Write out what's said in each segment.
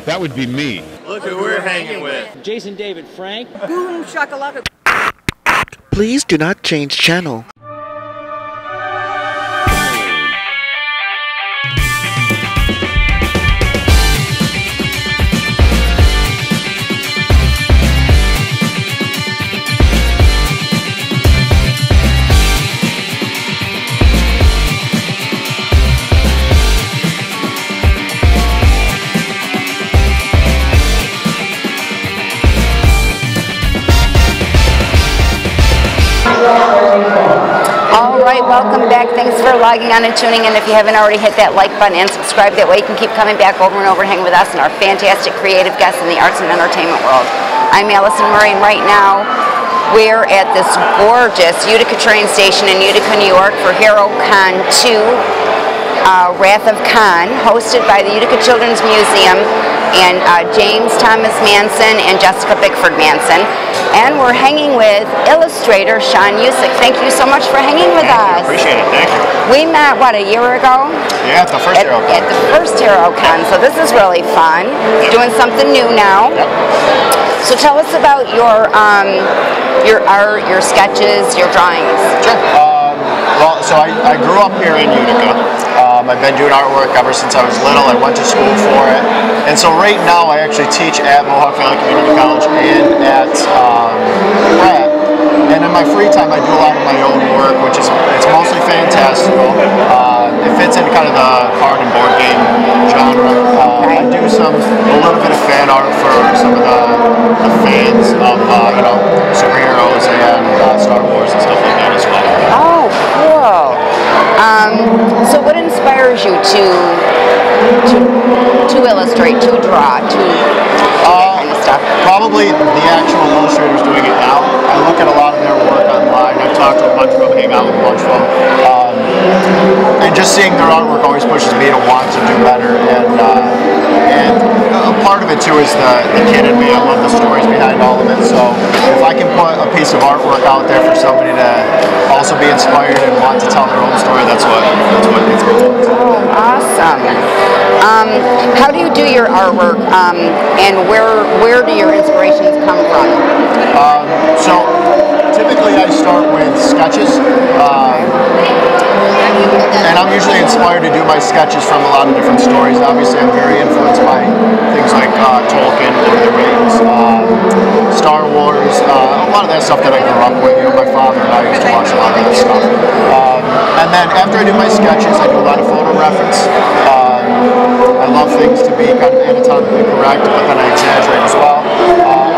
That would be me. Look who we're hanging with. Jason David Frank. Boom shakalaka. Please do not change channel. Welcome back. Thanks for logging on and tuning in. If you haven't already, hit that like button and subscribe. That way you can keep coming back over and over and hanging with us and our fantastic creative guests in the arts and entertainment world. I'm Allyson Murray, and right now we're at this gorgeous Utica train station in Utica, New York for HeroCon 2, Wrath of Khan, hosted by the Utica Children's Museum and James Thomas Manson and Jessica Bickford Manson. And we're hanging with illustrator Sean Usyk. Thank you so much for hanging with us. Appreciate it. Thank you. We met, what, a year ago? Yeah, at the first HeroCon. At the first HeroCon. So this is really fun. Doing something new now. Yep. So tell us about your art, your sketches, your drawings. Sure. Well, so I grew up here in Utica. I've been doing artwork ever since I was little. I went to school for it. And so right now I actually teach at Mohawk Valley Community College and at Pratt. And in my free time I do a lot of my own work, which is it's mostly fantastical. It fits in kind of the card and board game genre. I do a little bit of fan art for some of the fans of superheroes and Star Wars and stuff like that as well. Oh, cool. So what inspires you to illustrate, to draw, to that kind of stuff? Probably the actual illustrators doing it now. I look at a lot of their work online. I've talked to a bunch of them, hang out with a bunch of them. And just seeing their artwork always pushes me to want to do better. And a part of it too is the kid in me. I love the stories behind all of it. So if I can put a piece of artwork out there for somebody to also be inspired and want to tell their own story, that's what gets me. Oh, awesome. How do you do your artwork, and where do your inspirations come from? So typically I start with sketches. And I'm usually inspired to do my sketches from a lot of different stories. Obviously, I'm very influenced by things like Tolkien, Lord of the Rings, Star Wars, a lot of that stuff that I grew up with. My father and I used to watch a lot of that stuff. And then after I do my sketches, I do a lot of photo reference. I love things to be kind of anatomically correct, but then I exaggerate as well.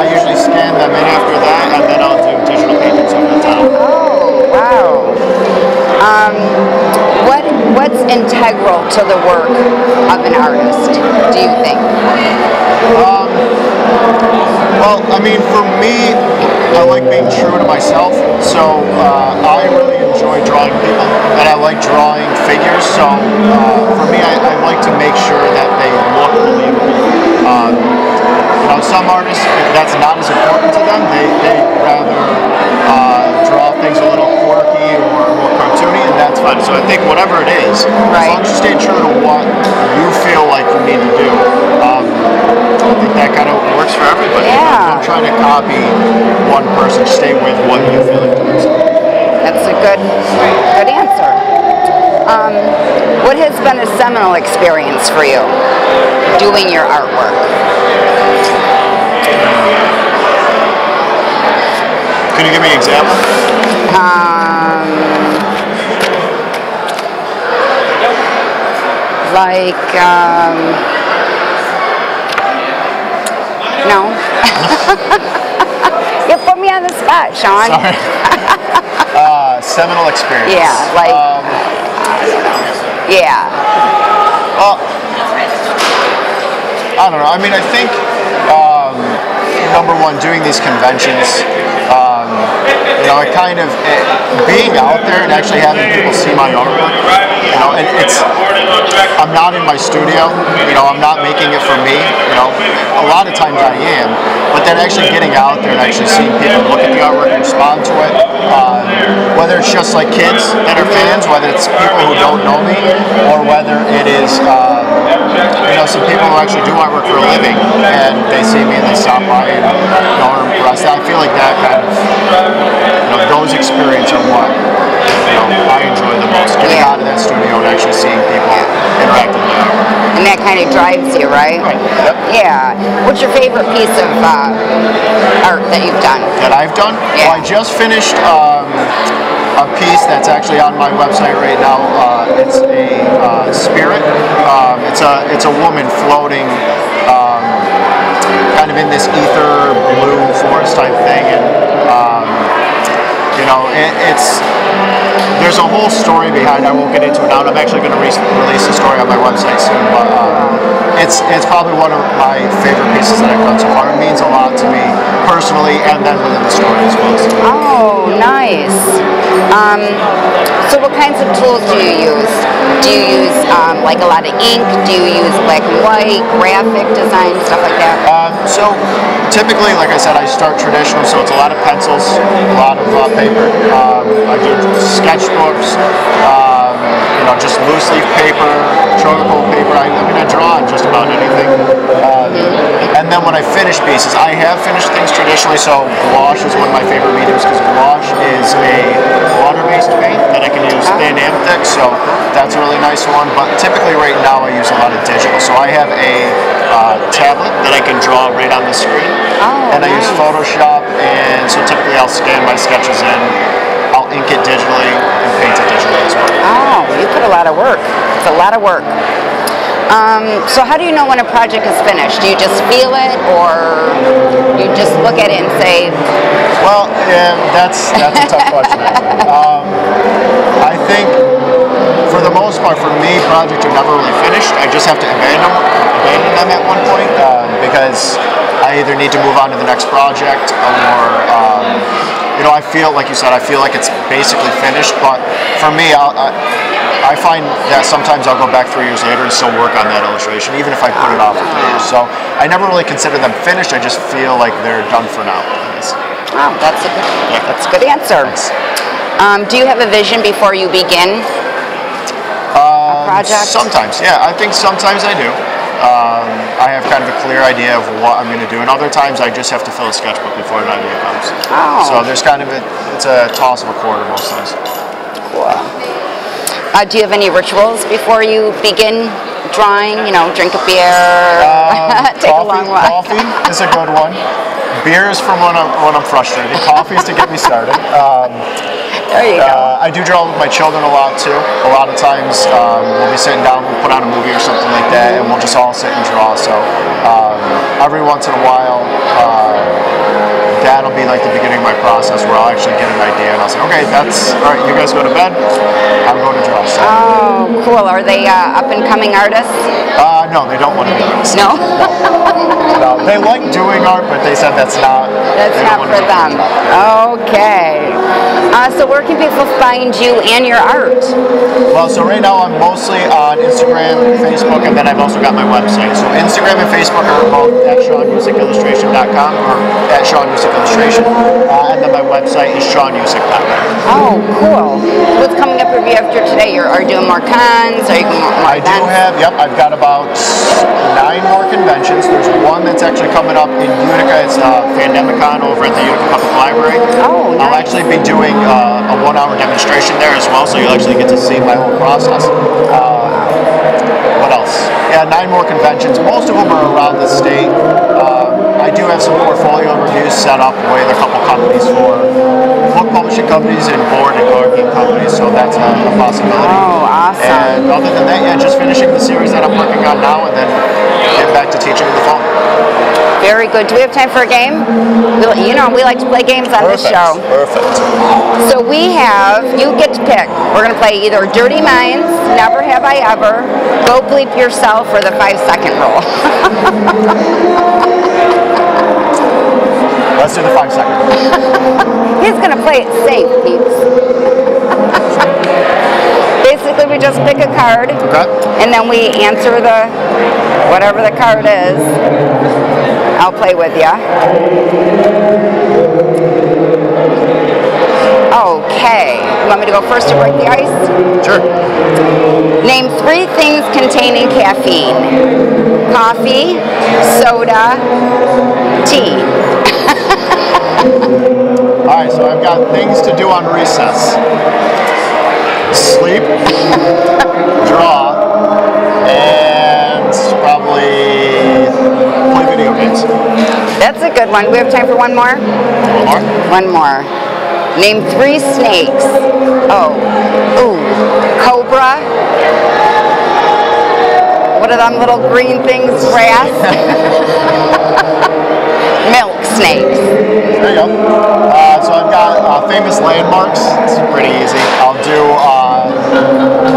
I usually scan them in after that, and then I'll do digital paintings over the top. Oh, wow. What's integral to the work of an artist, do you think? Well, I mean, for me, I like being true to myself, so I really enjoy drawing people, and I like drawing figures, so for me, I like to make sure that they look believable. Some artists, that's not as important to them. They rather draw things a little quirky or more cartoony, and that's fine. So I think whatever it is, as long as you stay true to what you feel like you need to do, I think that kind of works for everybody. Yeah. Don't try to copy one person. Stay with what you feel like doing. That's a good answer. What has been a seminal experience for you doing your artwork? Can you give me an example? No. You put me on the spot, Sean. Sorry. Seminal experience. Yeah, like, yeah. I don't know. I mean, I think, number one, doing these conventions, it kind of, being out there and actually having people see my artwork, I'm not in my studio, I'm not making it for me, a lot of times I am, but then actually getting out there and actually seeing people look at the artwork and respond to it, whether it's just like kids that are fans, whether it's people who don't know me, or whether it is, some people who actually do artwork for a living, and they see me and they stop by and are impressed. I feel like that kind of, those experiences are what I enjoy the most. Getting out of that studio and actually seeing people interact with the artwork. And that kind of drives you, right? Right. Yep. Yeah. What's your favorite piece of art that you've done? That I've done? Yeah. Well, I just finished a piece that's actually on my website right now. It's a spirit. It's a woman floating kind of in this ether blue forest type thing, and there's a whole story behind it. I won't get into it now. I'm actually going to release the story on my website soon, but it's probably one of my favorite pieces that I've done so far. It means a lot to me personally, and then within the story as well. Oh, nice. So what kinds of tools do you use? Do you use like a lot of ink? Do you use black and white, graphic design, stuff like that? So typically, like I said, I start traditional, so it's a lot of pencils, a lot of paper. I do sketchbooks, just loose leaf paper, charcoal paper. I draw on just about anything. And then when I finish pieces, I have finished things traditionally, so gouache is one of my favorite mediums because gouache is a water-based paint that I can use thin and thick, so that's a really nice one. But typically right now I use a lot of digital. So I have a tablet that I can draw right on the screen, and I use Photoshop, and so typically I'll scan my sketches in, I'll ink it digitally, and paint it digitally as well. Oh, you put a lot of work. It's a lot of work. So how do you know when a project is finished? Do you just feel it, or you just look at it and say? Well, that's a tough question. I think for the most part, for me, projects are never really finished. I just have to abandon them at one point because I either need to move on to the next project, or I feel like you said, I feel like it's basically finished. But for me, I find that sometimes I'll go back 3 years later and still work on that illustration, even if I put it off for 3 years. So I never really consider them finished. I just feel like they're done for now. Oh, that's a good answer. Do you have a vision before you begin a project? Sometimes, yeah. I think sometimes I do. I have kind of a clear idea of what I'm going to do, and other times I just have to fill a sketchbook before an idea comes. Oh. So there's kind of it's a toss of a quarter most times. Cool. Do you have any rituals before you begin drawing? Drink a beer, take a long walk. Coffee is a good one. Beer is from when I'm frustrated. Coffee is to get me started. There you go. I do draw with my children a lot too. A lot of times we'll be sitting down, we'll put on a movie or something like that, and we'll just all sit and draw. So every once in a while, that'll be like the beginning of my process where I'll actually get an idea and I'll say, okay, that's all right. You guys go to bed. I'm going to draw. So. Oh, cool. Are they up and coming artists? No, they don't want to be artists. No. No, they like doing art, but they said that's not. That's not for them. Okay. So where can people find you and your art? Well, so right now I'm mostly on Instagram, Facebook, and then I've also got my website. So Instagram and Facebook are both at SeanUsykIllustration.com or at SeanUsykIllustration, and then my website is SeanUsyk.com. Oh, cool. What's coming up for you after today? Are you doing more cons? Are you doing more I do have, I've got about 9 more conventions. There's one that's actually coming up in Utica. It's Fantastical over at the Utica Public Library. Oh, nice. I'll actually be doing a 1-hour demonstration there as well, so you'll actually get to see my whole process. What else? Yeah, 9 more conventions. Most of them are around the state. I do have some portfolio reviews set up with a couple companies for book publishing companies and board and card game companies, so that's a possibility. Oh, awesome. And other than that, just finishing the series that I'm working on now and then get back to teaching in the fall. Very good. Do we have time for a game? We like to play games on this show. Perfect. So you get to pick. We're going to play either Dirty Minds, Never Have I Ever, Go Bleep Yourself, or the 5-second rule. Let's do the 5-second rule. He's going to play it safe, peeps. Basically, we just pick a card, and then we answer whatever the card is. I'll play with you. Okay. You want me to go first to break the ice? Sure. Name 3 things containing caffeine. coffee, soda, tea. Alright, so I've got things to do on recess. Sleep, draw, and probably play video games. That's a good one. We have time for one more? One more? One more. Name 3 snakes. Oh. Ooh. Cobra. What are them little green things? Grass. Milk snakes. There you go. So I've got famous landmarks. It's pretty easy. I'll do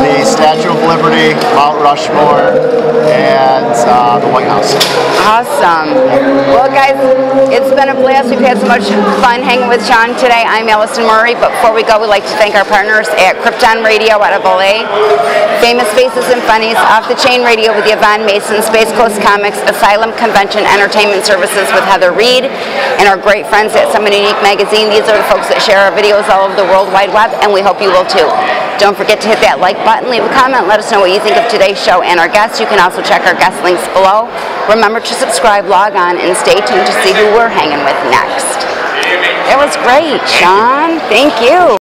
the Statue of Liberty, Mount Rushmore, and the White House. Awesome. Well, guys, it's been a blast. We've had so much fun hanging with Sean today. I'm Allyson Murray, but before we go, we'd like to thank our partners at Krypton Radio out of LA, Famous Faces and Funnies, Off the Chain Radio with Yvonne Mason, Space Coast Comics, Asylum Convention Entertainment Services with Heather Reed, and our great friends at Seminal Unique Magazine. These are the folks that share our videos all over the World Wide Web, and we hope you will too. Don't forget to hit that like button, leave a comment, let us know what you think of today's show and our guests. You can also check our guest links below. Remember to subscribe, log on, and stay tuned to see who we're hanging with next. It was great, Sean. Thank you.